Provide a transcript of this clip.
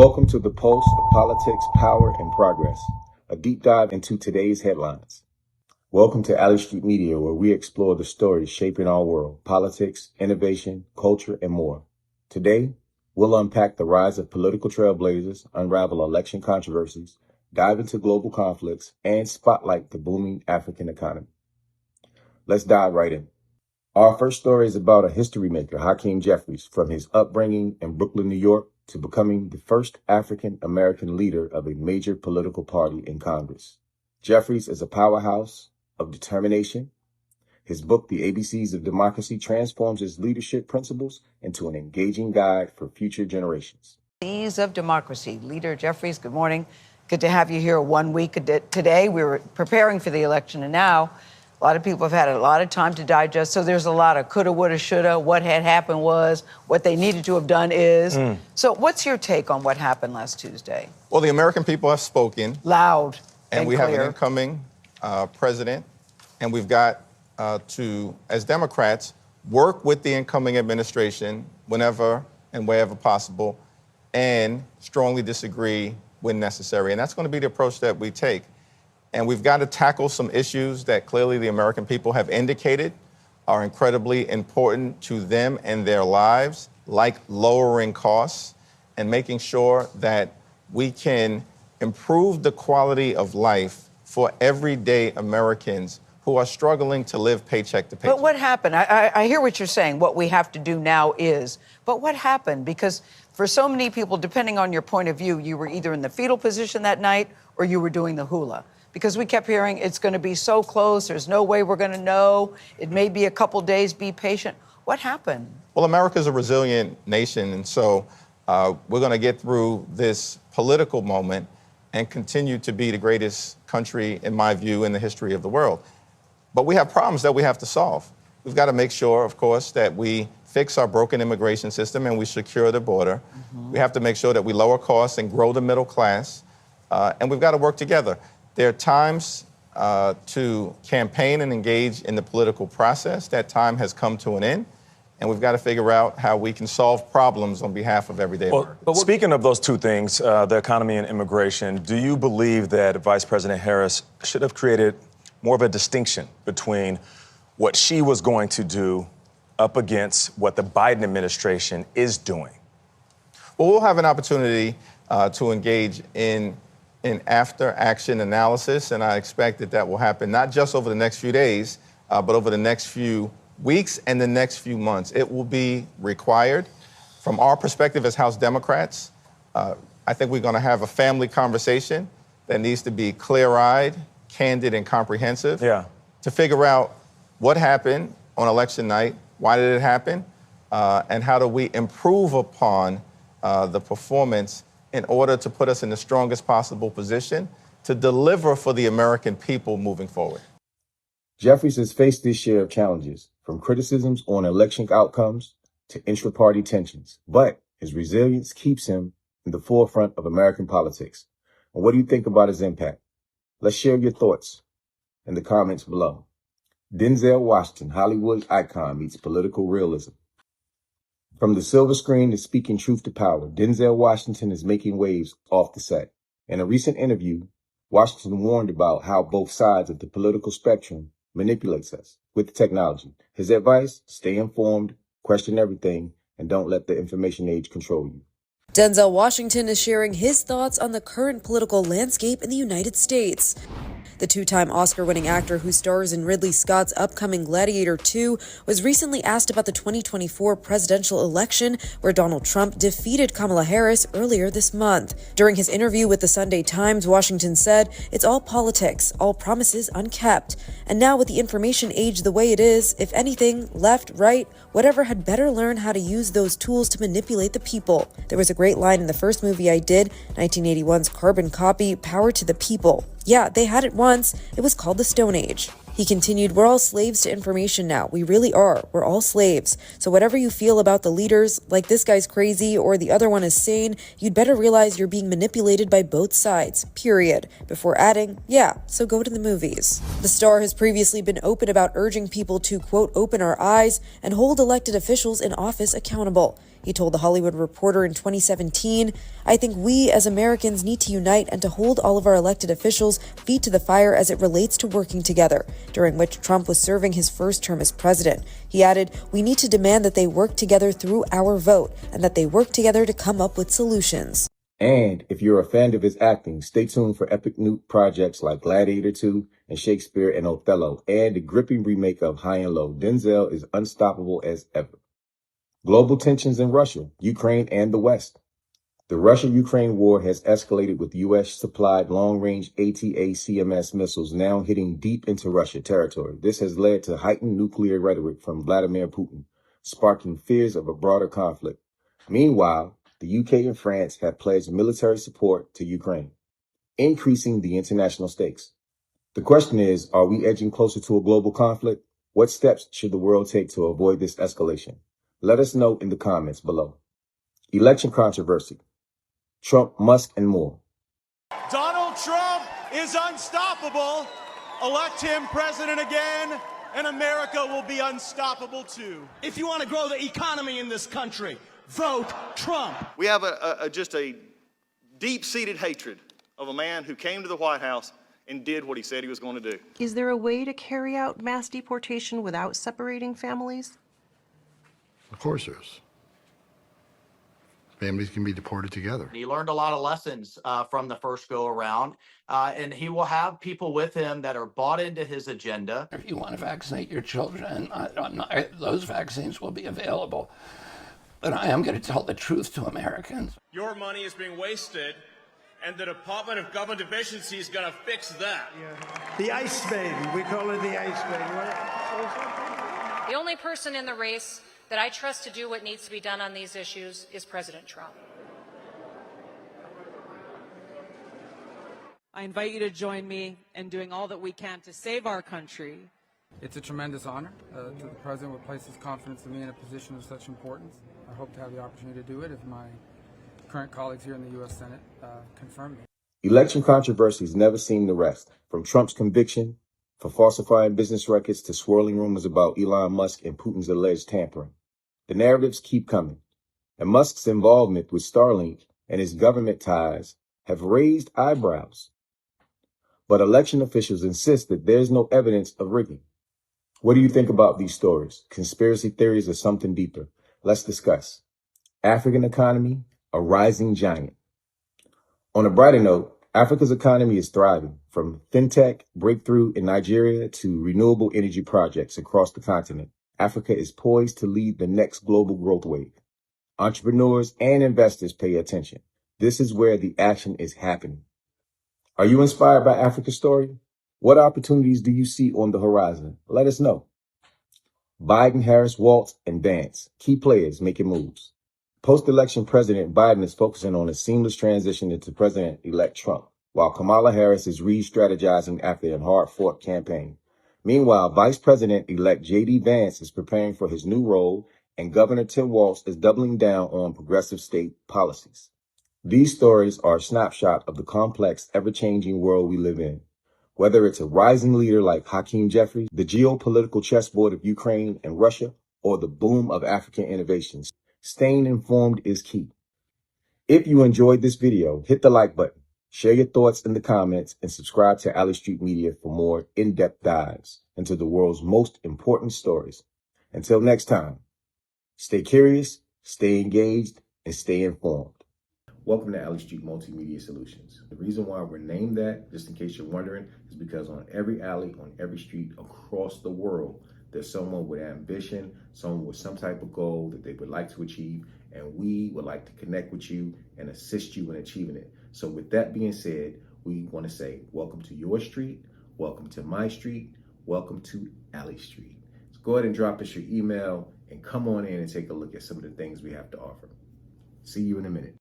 Welcome to the Pulse of Politics, Power, and Progress, a deep dive into today's headlines. Welcome to Alley Street Media, where we explore the stories shaping our world, politics, innovation, culture, and more. Today, we'll unpack the rise of political trailblazers, unravel election controversies, dive into global conflicts, and spotlight the booming African economy. Let's dive right in. Our first story is about a history maker, Hakeem Jeffries, from his upbringing in Brooklyn, New York, to becoming the first African-American leader of a major political party in Congress. Jeffries is a powerhouse of determination. His book, The ABCs of Democracy, transforms his leadership principles into an engaging guide for future generations. ABCs of Democracy. Leader Jeffries, good morning. Good to have you here 1 week today. We were preparing for the election, and now a lot of people have had a lot of time to digest. So there's a lot of coulda, woulda, shoulda. What had happened was, what they needed to have done is. So what's your take on what happened last Tuesday? Well, the American people have spoken. Loud and we clear. have an incoming president. And we've got to, as Democrats, work with the incoming administration whenever and wherever possible and strongly disagree when necessary. And that's going to be the approach that we take. And we've got to tackle some issues that clearly the American people have indicated are incredibly important to them and their lives, like lowering costs and making sure that we can improve the quality of life for everyday Americans who are struggling to live paycheck to paycheck. But what happened? I hear what you're saying. What we have to do now is. But what happened? Because for so many people, depending on your point of view, you were either in the fetal position that night or you were doing the hula. Because we kept hearing it's going to be so close, there's no way we're going to know, it may be a couple days, be patient. What happened? Well, America's a resilient nation, and so we're going to get through this political moment and continue to be the greatest country, in my view, in the history of the world. But we have problems that we have to solve. We've got to make sure, of course, that we fix our broken immigration system and we secure the border. We have to make sure that we lower costs and grow the middle class, and we've got to work together. There are times to campaign and engage in the political process. That time has come to an end, and we've got to figure out how we can solve problems on behalf of everyday Americans. But speaking of those two things, the economy and immigration, do you believe that Vice President Harris should have created more of a distinction between what she was going to do up against what the Biden administration is doing? Well, we'll have an opportunity to engage in after-action analysis, and I expect that will happen not just over the next few days, but over the next few weeks and the next few months. It will be required. From our perspective as House Democrats, I think we're going to have a family conversation that needs to be clear-eyed, candid, and comprehensive to figure out what happened on election night, why did it happen, and how do we improve upon the performance in order to put us in the strongest possible position to deliver for the American people moving forward. Jeffries has faced this share of challenges, from criticisms on election outcomes to intra-party tensions, but his resilience keeps him in the forefront of American politics. And what do you think about his impact? Let's share your thoughts in the comments below. Denzel Washington, Hollywood icon, meets political realism. From the silver screen to speaking truth to power, Denzel Washington is making waves off the set. In a recent interview, Washington warned about how both sides of the political spectrum manipulates us with technology. His advice: stay informed, question everything, and don't let the information age control you. Denzel Washington is sharing his thoughts on the current political landscape in the United States. The two-time Oscar-winning actor who stars in Ridley Scott's upcoming Gladiator 2 was recently asked about the 2024 presidential election, where Donald Trump defeated Kamala Harris earlier this month. During his interview with the Sunday Times, Washington said, "It's all politics, all promises unkept. And now with the information age the way it is, if anything, left, right, whatever had better learn how to use those tools to manipulate the people." There was a great line in the first movie I did, 1981's carbon copy, Power to the People. Yeah, they had it once. It was called the Stone Age. He continued, "We're all slaves to information now. We really are. We're all slaves. So whatever you feel about the leaders, like this guy's crazy or the other one is sane, you'd better realize you're being manipulated by both sides, period," before adding, "Yeah, so go to the movies." The star has previously been open about urging people to, quote, "open our eyes" and hold elected officials in office accountable. He told The Hollywood Reporter in 2017, "I think we as Americans need to unite and to hold all of our elected officials' feet to the fire as it relates to working together," during which Trump was serving his first term as president. He added, "We need to demand that they work together through our vote and that they work together to come up with solutions." And if you're a fan of his acting, stay tuned for epic new projects like Gladiator 2 and Shakespeare and Othello, and the gripping remake of High and Low. Denzel is unstoppable as ever. Global tensions in Russia, Ukraine, and the West. The Russia-Ukraine war has escalated with U.S.-supplied long-range ATACMS missiles now hitting deep into Russia territory. This has led to heightened nuclear rhetoric from Vladimir Putin, sparking fears of a broader conflict. Meanwhile, the UK and France have pledged military support to Ukraine, increasing the international stakes. The question is, are we edging closer to a global conflict? What steps should the world take to avoid this escalation? Let us know in the comments below. Election controversy, Trump, Musk, and more. Donald Trump is unstoppable. Elect him president again, and America will be unstoppable too. If you want to grow the economy in this country, vote Trump. We have just a deep-seated hatred of a man who came to the White House and did what he said he was going to do. Is there a way to carry out mass deportation without separating families? Of course there is. Families can be deported together. He learned a lot of lessons from the first go around, and he will have people with him that are bought into his agenda. If you want to vaccinate your children, those vaccines will be available. But I am going to tell the truth to Americans. Your money is being wasted, and the Department of Government Efficiency is going to fix that. The ice baby. We call it the ice baby. The only person in the race that I trust to do what needs to be done on these issues is President Trump. I invite you to join me in doing all that we can to save our country. It's a tremendous honor that the President would place his confidence in me in a position of such importance. I hope to have the opportunity to do it if my current colleagues here in the U.S. Senate confirm me. Election controversies never seem to rest, from Trump's conviction for falsifying business records to swirling rumors about Elon Musk and Putin's alleged tampering. The narratives keep coming, and Musk's involvement with Starlink and his government ties have raised eyebrows. But election officials insist that there's no evidence of rigging. What do you think about these stories? Conspiracy theories or something deeper? Let's discuss. African economy, a rising giant. On a brighter note, Africa's economy is thriving, from fintech breakthrough in Nigeria to renewable energy projects across the continent. Africa is poised to lead the next global growth wave. Entrepreneurs and investors pay attention. This is where the action is happening. Are you inspired by Africa's story? What opportunities do you see on the horizon? Let us know. Biden, Harris, Walz, and Vance, key players making moves. Post-election President Biden is focusing on a seamless transition into President-elect Trump, while Kamala Harris is re-strategizing after a hard-fought campaign. Meanwhile, Vice President-elect J.D. Vance is preparing for his new role, and Governor Tim Walz is doubling down on progressive state policies. These stories are a snapshot of the complex, ever-changing world we live in. Whether it's a rising leader like Hakeem Jeffries, the geopolitical chessboard of Ukraine and Russia, or the boom of African innovations, staying informed is key. If you enjoyed this video, hit the like button, share your thoughts in the comments, and subscribe to Alley Street Media for more in-depth dives into the world's most important stories. Until next time, stay curious, stay engaged, and stay informed. Welcome to Alley Street Multimedia Solutions. The reason why we're named that, just in case you're wondering, is because on every alley, on every street across the world, there's someone with ambition, someone with some type of goal that they would like to achieve, and we would like to connect with you and assist you in achieving it. So with that being said, we want to say welcome to your street, welcome to my street, welcome to Alley Street. So go ahead and drop us your email and come on in and take a look at some of the things we have to offer. See you in a minute.